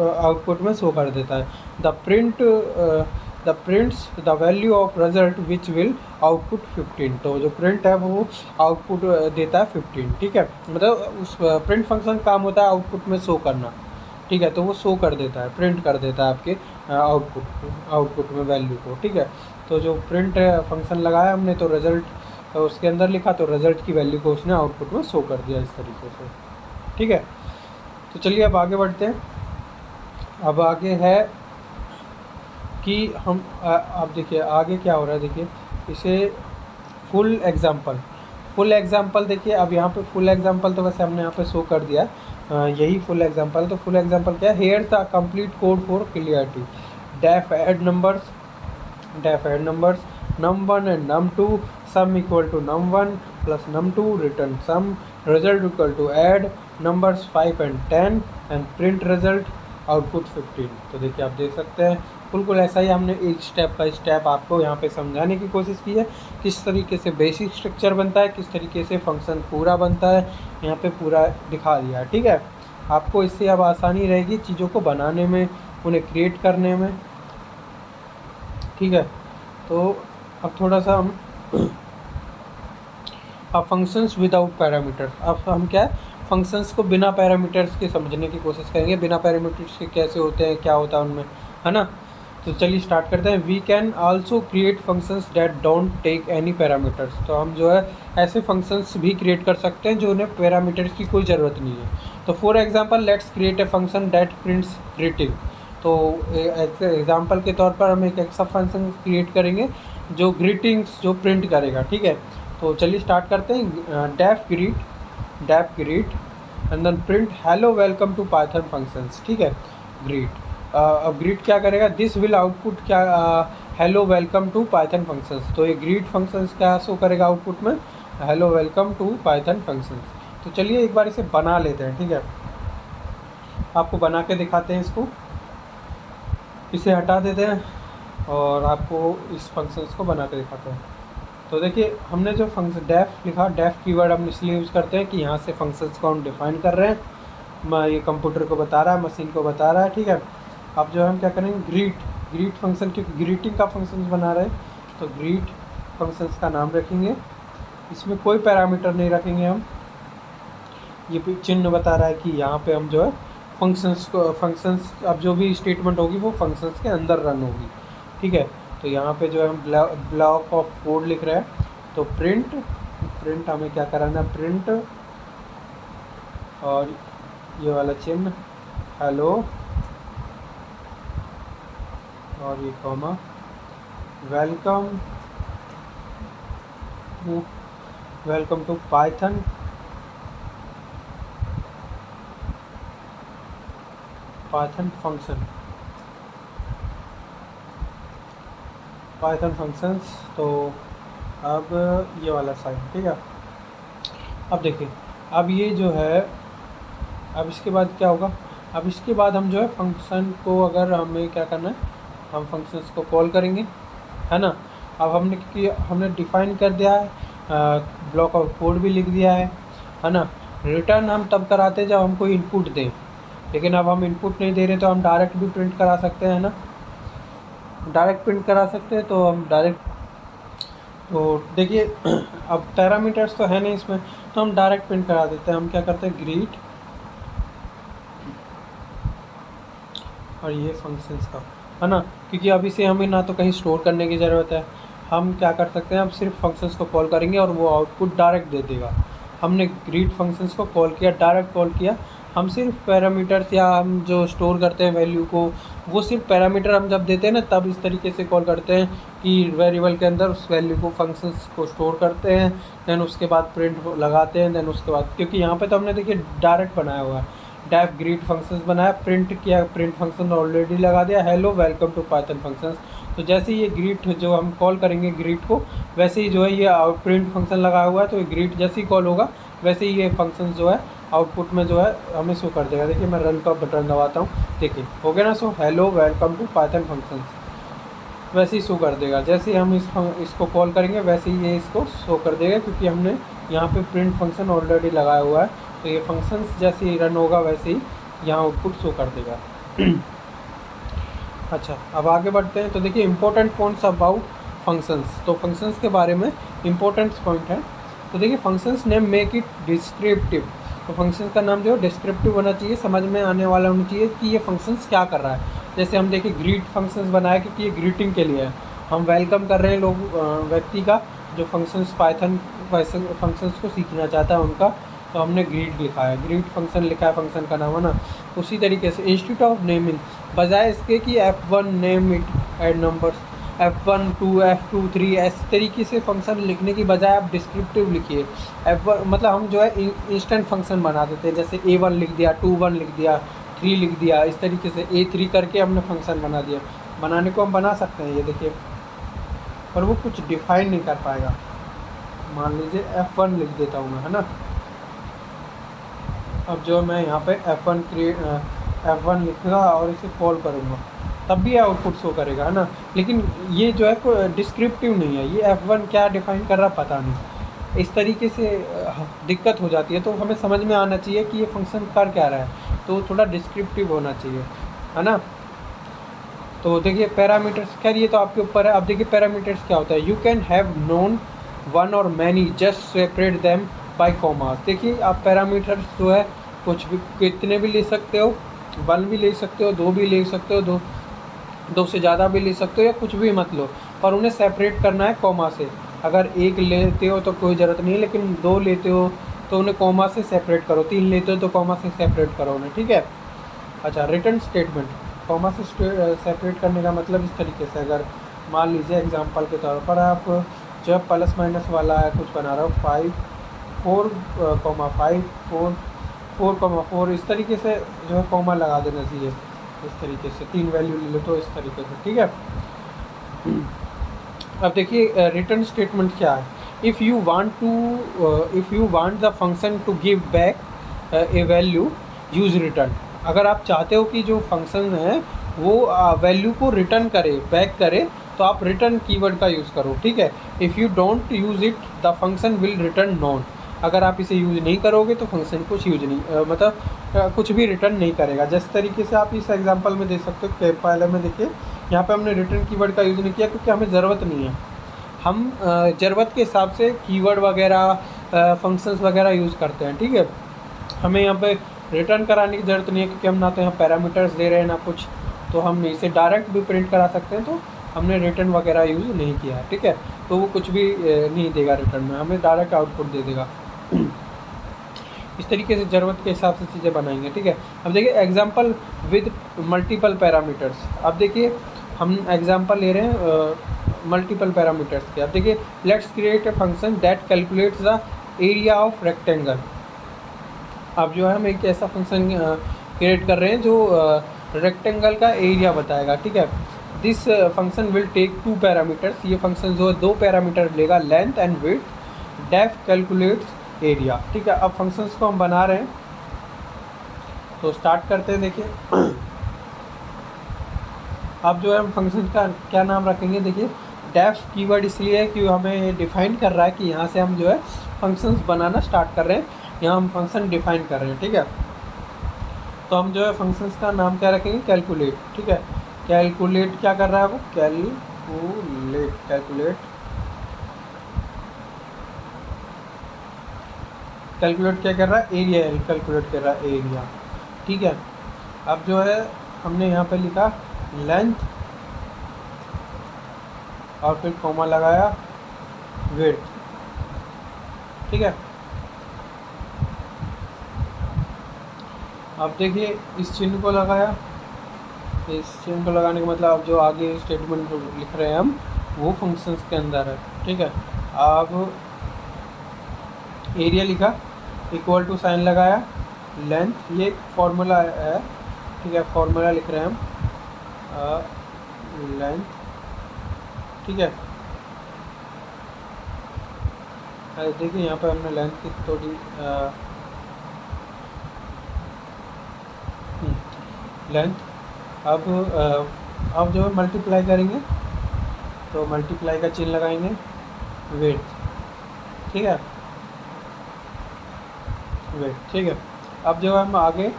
आउटपुट में शो कर देता है। The prints the value of result which will output 15। तो जो प्रिंट है वो आउटपुट देता है 15। ठीक है, मतलब उस प्रिंट फंक्शन काम होता है आउटपुट में शो करना। ठीक है, तो वो शो कर देता है, प्रिंट कर देता है आपके आउटपुट में वैल्यू को। ठीक है, तो जो प्रिंट फंक्शन लगाया हमने, तो रिजल्ट उसके अंदर लिखा, तो रिजल्ट की वैल्यू को उसने आउटपुट में शो कर दिया इस तरीके से। ठीक है, तो चलिए अब आगे बढ़ते हैं। अब आगे है कि हम अब देखिए आगे क्या हो रहा है। देखिए इसे फुल एग्जांपल देखिए। अब यहाँ पे फुल एग्जांपल तो वैसे हमने यहाँ पे शो कर दिया, यही फुल एग्जांपल। तो फुल एग्जांपल क्या है, here the complete code for clarity. Def add numbers num1 and num2, sum equal to num1 plus num2, return sum, result equal to add numbers 5 and 10 and print result output 15। तो देखिए आप देख सकते हैं बिल्कुल ऐसा ही हमने एक स्टेप बाय स्टेप आपको यहाँ पे समझाने की कोशिश की है, किस तरीके से बेसिक स्ट्रक्चर बनता है, किस तरीके से फंक्शन पूरा बनता है, यहाँ पे पूरा दिखा दिया है। ठीक है, आपको इससे अब आसानी रहेगी चीज़ों को बनाने में, उन्हें क्रिएट करने में। ठीक है, तो अब थोड़ा सा हम अब फंक्शंस विदाउट पैरामीटर्स, अब हम क्या है फंक्शंस को बिना पैरामीटर्स के समझने की कोशिश करेंगे। बिना पैरामीटर्स के कैसे होते हैं, क्या होता है उनमें, है ना। तो चलिए स्टार्ट करते हैं। We can also create functions that don't take any parameters. तो हम जो है ऐसे फंक्शंस भी क्रिएट कर सकते हैं जो उन्हें पैरामीटर्स की कोई ज़रूरत नहीं है। तो for example let's create a function that prints greeting. तो एग्जांपल के तौर पर हम एक ऐसा फंक्शन क्रिएट करेंगे जो ग्रीटिंग्स जो प्रिंट करेगा, ठीक है। तो चलिए स्टार्ट करते हैं। Def greet and then print hello welcome to Python functions, ठीक है। ग्रीट अब ग्रीट क्या करेगा, दिस विल आउटपुट क्या, hello welcome to Python functions. तो ये ग्रीट फंक्शंस क्या शो करेगा आउटपुट में, hello welcome to Python functions. तो चलिए एक बार इसे बना लेते हैं, ठीक है। आपको बना के दिखाते हैं इसको, इसे हटा देते हैं और आपको इस फंक्शंस को बना के दिखाते हैं। तो देखिए हमने जो फंक्शन डेफ लिखा, डेफ कीवर्ड हम इसलिए यूज़ करते हैं कि यहाँ से फंक्शंस को हम डिफाइन कर रहे हैं। ये कंप्यूटर को बता रहा है, मशीन को बता रहा है, ठीक है। अब जो हम क्या करेंगे, ग्रीट फंक्शन, क्योंकि ग्रीटिंग का फंक्शन बना रहे हैं तो ग्रीट फंक्शंस का नाम रखेंगे। इसमें कोई पैरामीटर नहीं रखेंगे हम। ये चिन्ह बता रहा है कि यहाँ पे हम जो है फंक्शंस अब जो भी स्टेटमेंट होगी वो फंक्शंस के अंदर रन होगी, ठीक है। तो यहाँ पे जो है हम ब्लॉक ऑफ कोड लिख रहे हैं। तो प्रिंट हमें क्या कराना है, प्रिंट और ये वाला चिन्ह हेलो और ये comma welcome to Python functions. तो अब ये वाला साइन, ठीक है। अब देखिए, अब ये जो है, अब इसके बाद क्या होगा, अब इसके बाद हम जो है फंक्शन को, अगर हमें क्या करना है, हम फंक्शंस को कॉल करेंगे, है ना। अब हमने डिफाइन कर दिया है, ब्लॉक ऑफ कोड भी लिख दिया है ना। रिटर्न हम तब कराते हैं जब हम कोई इनपुट दें, लेकिन अब हम इनपुट नहीं दे रहे तो हम डायरेक्ट भी प्रिंट करा सकते हैं ना, डायरेक्ट प्रिंट करा सकते हैं। तो हम डायरेक्ट, तो देखिए अब पैरामीटर्स तो है नहीं इसमें, तो हम डायरेक्ट प्रिंट करा देते हैं। हम क्या करते हैं, ग्रीट और ये फंक्शंस का, है ना, क्योंकि अब इसे हमें ना तो कहीं स्टोर करने की ज़रूरत है। हम क्या कर सकते हैं, अब सिर्फ फंक्शंस को कॉल करेंगे और वो आउटपुट डायरेक्ट दे देगा। हमने ग्रीट फंक्शंस को कॉल किया, डायरेक्ट कॉल किया। हम सिर्फ पैरामीटर्स या हम जो स्टोर करते हैं वैल्यू को, वो सिर्फ पैरामीटर हम जब देते हैं ना तब इस तरीके से कॉल करते हैं कि वेरिएबल के अंदर उस वैल्यू को, फंक्शंस को स्टोर करते हैं, देन उसके बाद प्रिंट लगाते हैं, देन उसके बाद, क्योंकि यहाँ पे तो हमने देखिए डायरेक्ट बनाया हुआ है, डेफ ग्रीट फंक्शंस बनाया, प्रिंट किया, प्रिंट फंक्शन ऑलरेडी लगा दिया, hello welcome to Python functions. तो जैसे ये ग्रीट जो हम कॉल करेंगे ग्रीट को, वैसे ही जो है ये प्रिंट फंक्शन लगा हुआ है, तो ये ग्रीट जैसे ही कॉल होगा वैसे ही ये फंक्शन जो है आउटपुट में जो है हमें शो कर देगा। देखिए मैं रन का बटन दबाता हूँ, देखिए हो गया ना show, hello welcome to Python functions, वैसे ही शो कर देगा। जैसे ही हम इसको कॉल करेंगे वैसे ही ये इसको शो कर देगा, क्योंकि हमने यहाँ पे प्रिंट फंक्शन ऑलरेडी लगाया हुआ है। तो ये फंक्शंस जैसे ही रन होगा वैसे ही यहाँ आउटपुट शो कर देगा। अच्छा, अब आगे बढ़ते हैं। तो देखिए इंपॉर्टेंट पॉइंट्स अबाउट फंक्शंस। तो फंक्शंस के बारे में इंपॉर्टेंट पॉइंट है। तो देखिए functions name make it descriptive. तो फंक्शंस का नाम जो है डिस्क्रिप्टिव होना चाहिए, समझ में आने वाला होना चाहिए कि ये फंक्शंस क्या कर रहा है। जैसे हम देखिए ग्रीट फंक्शंस बनाया क्योंकि ये ग्रीटिंग के लिए है, हम वेलकम कर रहे हैं लोग, व्यक्ति का जो फंक्शंस पाइथन फंक्शंस को सीखना चाहता है उनका, तो हमने ग्रीट लिखा है, ग्रीट फंक्शन लिखा है, फंक्शन का नाम है ना। उसी तरीके से इंस्टीट्यूट ऑफ नेमिंग, बजाय इसके कि F1 name it add numbers, F1 2 F2 3 ऐसे तरीके से फंक्शन लिखने की बजाय आप डिस्क्रिप्टिव लिखिए। F1 मतलब हम जो है इंस्टेंट फंक्शन बना देते हैं, जैसे A1 लिख दिया, 2 लिख दिया, 3 लिख दिया, इस तरीके से A3 करके हमने फंक्शन बना दिया। बनाने को हम बना सकते हैं, ये देखिए, पर वो कुछ डिफाइन नहीं कर पाएगा। मान लीजिए F1 लिख देता हूँ मैं, है ना। अब जो मैं यहाँ पे F1 लिखूँगा और इसे कॉल करूँगा तब भी आउटपुट शो करेगा, है ना। लेकिन ये जो है कोई डिस्क्रिप्टिव नहीं है, ये F1 क्या डिफाइन कर रहा पता नहीं। इस तरीके से दिक्कत हो जाती है। तो हमें समझ में आना चाहिए कि ये फंक्शन कर क्या रहा है, तो थोड़ा डिस्क्रिप्टिव होना चाहिए, है ना। तो देखिए पैरामीटर्स, खैर ये तो आपके ऊपर है। अब देखिए पैरामीटर्स क्या होता है, you can have known one और many, just separate them by commas. देखिए आप पैरामीटर्स जो है कुछ भी, कितने भी ले सकते हो, 1 भी ले सकते हो, 2 भी ले सकते हो, दो से ज़्यादा भी ले सकते हो या कुछ भी मत लो, पर उन्हें सेपरेट करना है कॉमा से। अगर एक लेते हो तो कोई ज़रूरत नहीं है, लेकिन दो लेते हो तो उन्हें कॉमा से सेपरेट करो, तीन लेते हो तो कॉमा से सेपरेट करो उन्हें, ठीक है। अच्छा, रिटर्न स्टेटमेंट कॉमा से सेपरेट करने का मतलब इस तरीके से, अगर मान लीजिए एग्जांपल के तौर पर आप जब प्लस माइनस वाला है कुछ बना रहा हो, 4,5 4,4 इस तरीके से जो है कॉमा लगा देना चाहिए, इस तरीके से 3 वैल्यू ले लो तो इस तरीके से, ठीक है। अब देखिए रिटर्न स्टेटमेंट क्या है। If you want the function to give back a value, use return. अगर आप चाहते हो कि जो फंक्शन है वो वैल्यू को रिटर्न करे, बैक करे, तो आप रिटर्न कीवर्ड का यूज़ करो, ठीक है। If you don't use it the function will return non. अगर आप इसे यूज़ नहीं करोगे तो फंक्शन कुछ यूज नहीं मतलब कुछ भी रिटर्न नहीं करेगा। जिस तरीके से आप इस एग्जांपल में देख सकते हो कि पहले में देखिए यहाँ पे हमने रिटर्न कीवर्ड का यूज़ नहीं किया क्योंकि हमें ज़रूरत नहीं है। हम ज़रूरत के हिसाब से कीवर्ड वगैरह फंक्शंस वगैरह यूज़ करते हैं, ठीक है। हमें यहाँ पे रिटर्न कराने की ज़रूरत नहीं है क्योंकि हम ना तो यहाँ पैरामीटर्स दे रहे हैं ना कुछ, तो हम इसे डायरेक्ट भी प्रिंट करा सकते हैं, तो हमने रिटर्न वगैरह यूज़ नहीं किया है, ठीक है। तो वो कुछ भी नहीं देगा रिटर्न में, हमें डायरेक्ट आउटपुट दे देगा। इस तरीके से ज़रूरत के हिसाब से चीज़ें बनाएंगे, ठीक है। अब देखिए एग्जांपल विद मल्टीपल पैरामीटर्स। अब देखिए हम एग्जांपल ले रहे हैं मल्टीपल पैरामीटर्स के। अब देखिए let's create a function that calculates the area of rectangle. अब जो है हम एक ऐसा फंक्शन क्रिएट कर रहे हैं जो रेक्टेंगल का एरिया बताएगा, ठीक है। This function will take 2 parameters. ये फंक्शन जो है 2 पैरामीटर लेगा, length and width. Def calculates area, ठीक है। अब फंक्शंस को हम बना रहे हैं तो स्टार्ट करते हैं। देखिए अब जो है हम फंक्शन का क्या नाम रखेंगे, देखिए डेफ कीवर्ड इसलिए है कि हमें डिफाइन कर रहा है कि यहाँ से हम जो है फंक्शंस बनाना स्टार्ट कर रहे हैं, यहाँ हम फंक्शन डिफाइन कर रहे हैं, ठीक है। तो हम जो है फंक्शंस का नाम क्या रखेंगे, कैलकुलेट, ठीक है। कैलकुलेट क्या कर रहा है वो, कैलकुलेट क्या कर रहा है, एरिया कैलकुलेट कर रहा है, एरिया, ठीक है। अब जो है हमने यहाँ पे लिखा लेंथ और फिर कॉमा लगाया विड्थ, ठीक है। अब देखिए इस चिन्ह को लगाया, इस चिन्ह को लगाने का मतलब अब जो आगे स्टेटमेंट लिख रहे हैं हम वो फंक्शंस के अंदर है, ठीक है। अब एरिया लिखा, इक्वल टू साइन लगाया, लेंथ, ये एक फॉर्मूला है, ठीक है, फॉर्मूला लिख रहे हैं हम लेंथ, ठीक है। देखिए यहाँ पे हमने लेंथ की थोड़ी लेंथ। अब जो है मल्टीप्लाई करेंगे तो मल्टीप्लाई का चिन्ह लगाएंगे, विड्थ, ठीक है, विड्थ, ठीक है। अब जो है हम आगे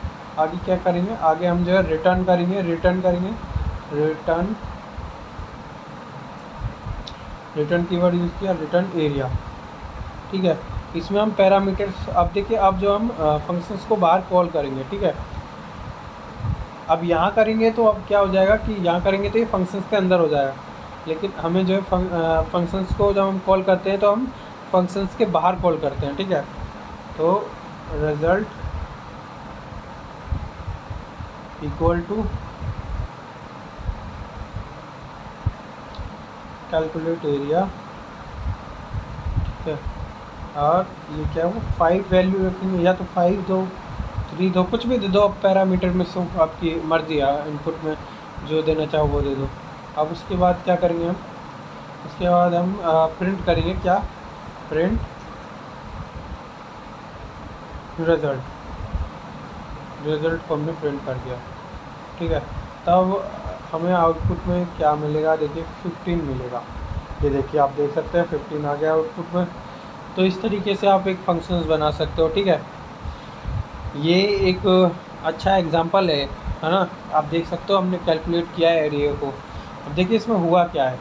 क्या करेंगे, आगे हम जो है रिटर्न करेंगे, रिटर्न कीवर्ड यूज़ किया, रिटर्न एरिया, ठीक है। इसमें हम पैरामीटर्स, अब देखिए अब जो हम फंक्शंस को बाहर कॉल करेंगे, ठीक है। अब यहाँ करेंगे तो अब क्या हो जाएगा कि यहाँ करेंगे तो ये फंक्शंस के अंदर हो जाएगा, लेकिन हमें जो है फंक्शंस को जब हम कॉल करते हैं तो हम फंक्शंस के बाहर कॉल करते हैं, ठीक है। तो result equal to calculate area, ठीक है। और ये क्या हो, 5 वैल्यू रखेंगे, या तो 5 दो, 3 दो, कुछ भी दे दो आप पैरामीटर में से, आपकी मर्जी है, इनपुट में जो देना चाहो वो दे दो। अब उसके बाद क्या करेंगे हम, उसके बाद हम प्रिंट करेंगे, क्या, प्रिंट रिज़ल्ट को हमने प्रिंट कर दिया, ठीक है। तब हमें आउटपुट में क्या मिलेगा, देखिए 15 मिलेगा, ये देखिए आप देख सकते हैं 15 आ गया आउटपुट में। तो इस तरीके से आप एक फंक्शंस बना सकते हो, ठीक है। ये एक अच्छा एग्जांपल है ना। आप देख सकते हो हमने कैलकुलेट किया है एरिया को। अब देखिए इसमें हुआ क्या है,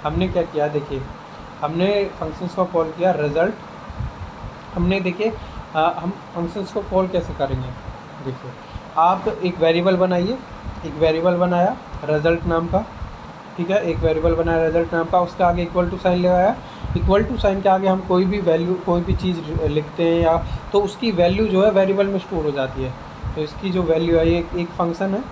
हमने क्या किया, देखिए हमने फंक्शंस को कॉल किया, रिज़ल्ट हमने, देखिए हम फंक्शंस को कॉल कैसे करेंगे, देखिए आप एक वेरिएबल बनाइए, एक वेरिएबल बनाया, रिजल्ट नाम का, ठीक है, एक वेरिएबल बनाया रिजल्ट नाम का, उसके आगे इक्वल टू साइन लगाया। इक्वल टू साइन के आगे हम कोई भी वैल्यू, कोई भी चीज़ लिखते हैं या तो उसकी वैल्यू जो है वेरिएबल में स्टोर हो जाती है। तो इसकी जो वैल्यू है, ये एक फंक्शन है,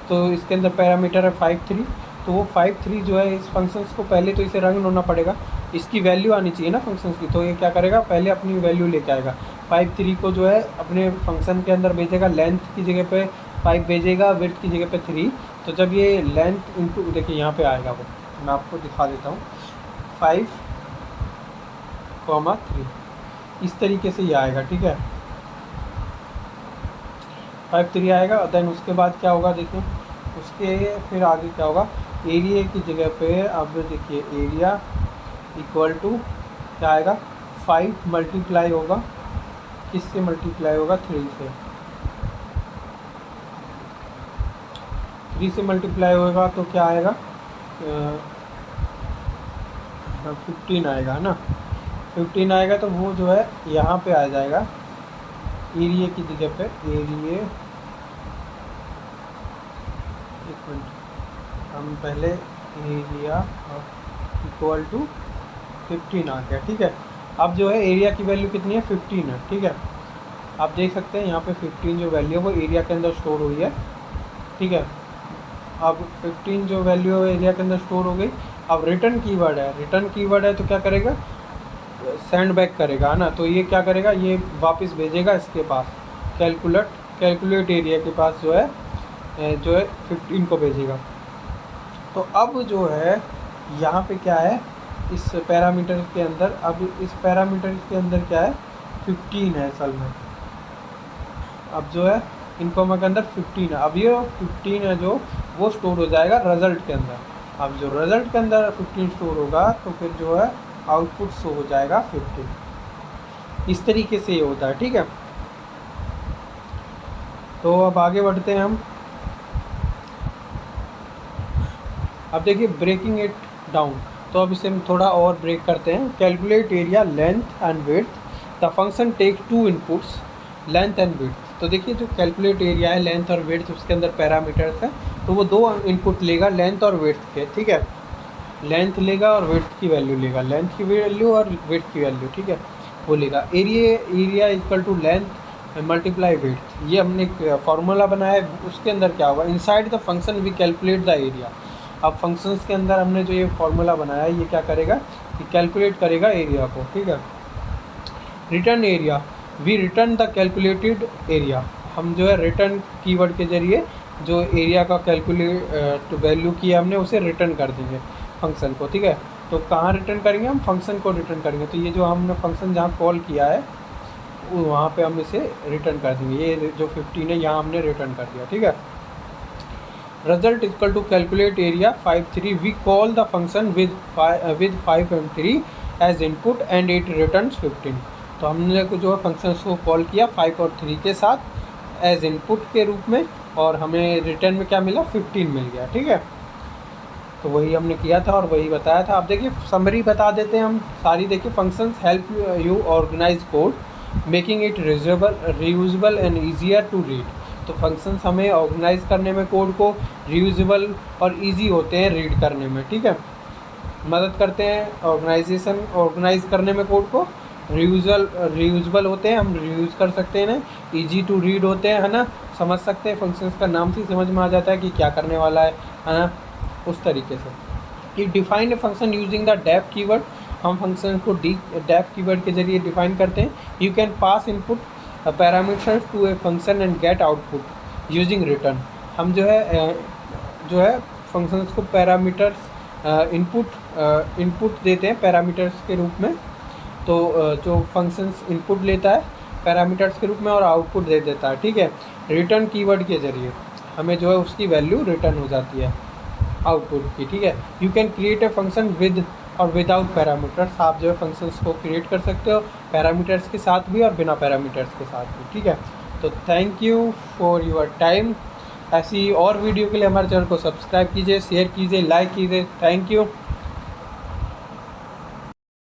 तो इसके अंदर पैरामीटर है 53, तो वो 53 जो है इस फंक्शंस को पहले तो इसे रंग होना पड़ेगा, इसकी वैल्यू आनी चाहिए ना फंक्शंस की, तो ये क्या करेगा, पहले अपनी वैल्यू लेके आएगा। 53 को जो है अपने फंक्शन के अंदर भेजेगा, लेंथ की जगह पे 5 भेजेगा, विड्थ की जगह पे 3। तो जब ये लेंथ इनटू, देखिए यहाँ पे आएगा, वो मैं आपको दिखा देता हूँ, 5,3 इस तरीके से ये आएगा, ठीक है, 5,3 आएगा। देन उसके बाद क्या होगा, देखिए उसके फिर आगे क्या होगा, एरिया की जगह पे अब देखिए एरिया इक्वल टू क्या आएगा, 5 मल्टीप्लाई होगा, किससे मल्टीप्लाई होगा, 3 से, 3 से मल्टीप्लाई होगा तो क्या आएगा, 15 आएगा, है ना, 15 आएगा। तो वो जो है यहाँ पे आ जाएगा, एरिया की जगह पे एरिया, एक मिनट, हम पहले एरिया इक्वल टू 15 आ गया, ठीक है। अब जो है एरिया की वैल्यू कितनी है, 15 है, ठीक है। आप देख सकते हैं यहाँ पे 15 जो वैल्यू है वो एरिया के अंदर स्टोर हुई है, ठीक है। अब 15 जो वैल्यू है एरिया के अंदर स्टोर हो गई। अब रिटर्न कीवर्ड है, रिटर्न कीवर्ड है तो क्या करेगा, सेंड बैक करेगा, है ना। तो ये क्या करेगा, ये वापस भेजेगा इसके पास, कैलकुलेट एरिया के पास जो है 15 को भेजेगा। तो अब जो है यहाँ पे क्या है, इस पैरामीटर के अंदर, अब इस पैरामीटर के अंदर क्या है, 15 है असल में। अब जो है इनको के अंदर 15 है, अब ये 15 है जो वो स्टोर हो जाएगा रिज़ल्ट के अंदर। अब जो रिज़ल्ट के अंदर 15 स्टोर होगा तो फिर जो है आउटपुट शो हो जाएगा 15। इस तरीके से ये होता है, ठीक है। तो अब आगे बढ़ते हैं हम। अब देखिए ब्रेकिंग इट डाउन, तो अब इसे हम थोड़ा और ब्रेक करते हैं। Calculate area length and width, the function take 2 inputs length and width. तो देखिए जो कैलकुलेट एरिया है, लेंथ और विड्थ, उसके अंदर पैरामीटर्स हैं, तो वो 2 इनपुट लेगा लेंथ और विड्थ के, ठीक है। लेंथ लेगा और विड्थ की वैल्यू लेगा, लेंथ की वैल्यू और विड्थ की वैल्यू, ठीक है, वो लेगा। Area equal to length multiply width, ये हमने एक फार्मूला बनाया है, उसके अंदर क्या होगा, inside the function we calculate the area. अब फंक्शंस के अंदर हमने जो ये फार्मूला बनाया है, ये क्या करेगा कि कैलकुलेट करेगा एरिया को, ठीक है। Return area, we return the calculated area, हम जो है रिटर्न कीवर्ड के जरिए जो एरिया का कैलकुलेट वैल्यू किया हमने उसे रिटर्न कर देंगे फंक्शन को, ठीक है। तो कहाँ रिटर्न करेंगे, हम फंक्शन को रिटर्न करेंगे। तो ये जो हमने फंक्शन जहाँ कॉल किया है वहाँ पे हम इसे रिटर्न कर देंगे। ये जो 15 है यहाँ हमने रिटर्न कर दिया, ठीक है। Result equal to calculate area 5,3, we call the function with 5 and 3 as input and it return 15। तो हमने जो है फंक्शन को कॉल किया 5 और 3 के साथ एज इनपुट के रूप में, और हमें रिटर्न में क्या मिला, 15 मिल गया, ठीक है। तो वही हमने किया था और वही बताया था। अब देखिए समरी बता देते हैं हम सारी। देखिए functions help you organize code making it reusable and easier to read. तो फंक्शंस हमें ऑर्गेनाइज करने में कोड को रीयूजेबल और इजी होते हैं रीड करने में, ठीक है, मदद करते हैं ऑर्गेनाइज करने में कोड को। रीयूजेबल होते हैं, हम रीयूज़ कर सकते हैं ना, ईजी टू रीड होते हैं, है ना, समझ सकते हैं, फंक्शंस का नाम से समझ में आ जाता है कि क्या करने वाला है ना, उस तरीके से। कि define a function using the def keyword, हम फंक्शन को डेफ कीवर्ड के जरिए डिफाइन करते हैं। You can pass input parameters to a function and get output using return. हम जो है फंक्शंस को पैरामीटर्स इनपुट देते हैं पैरामीटर्स के रूप में। तो जो फंक्शंस इनपुट लेता है पैरामीटर्स के रूप में और आउटपुट दे देता है, ठीक है। रिटर्न कीवर्ड के जरिए हमें जो है उसकी वैल्यू रिटर्न हो जाती है आउटपुट की, ठीक है। You can create a function with और विदाउट पैरामीटर्स, आप जो है फंक्शंस को क्रिएट कर सकते हो पैरामीटर्स के साथ भी और बिना पैरामीटर्स के साथ भी, ठीक है। तो thank you for your time. ऐसी और वीडियो के लिए हमारे चैनल को सब्सक्राइब कीजिए, शेयर कीजिए, लाइक कीजिए। Thank you.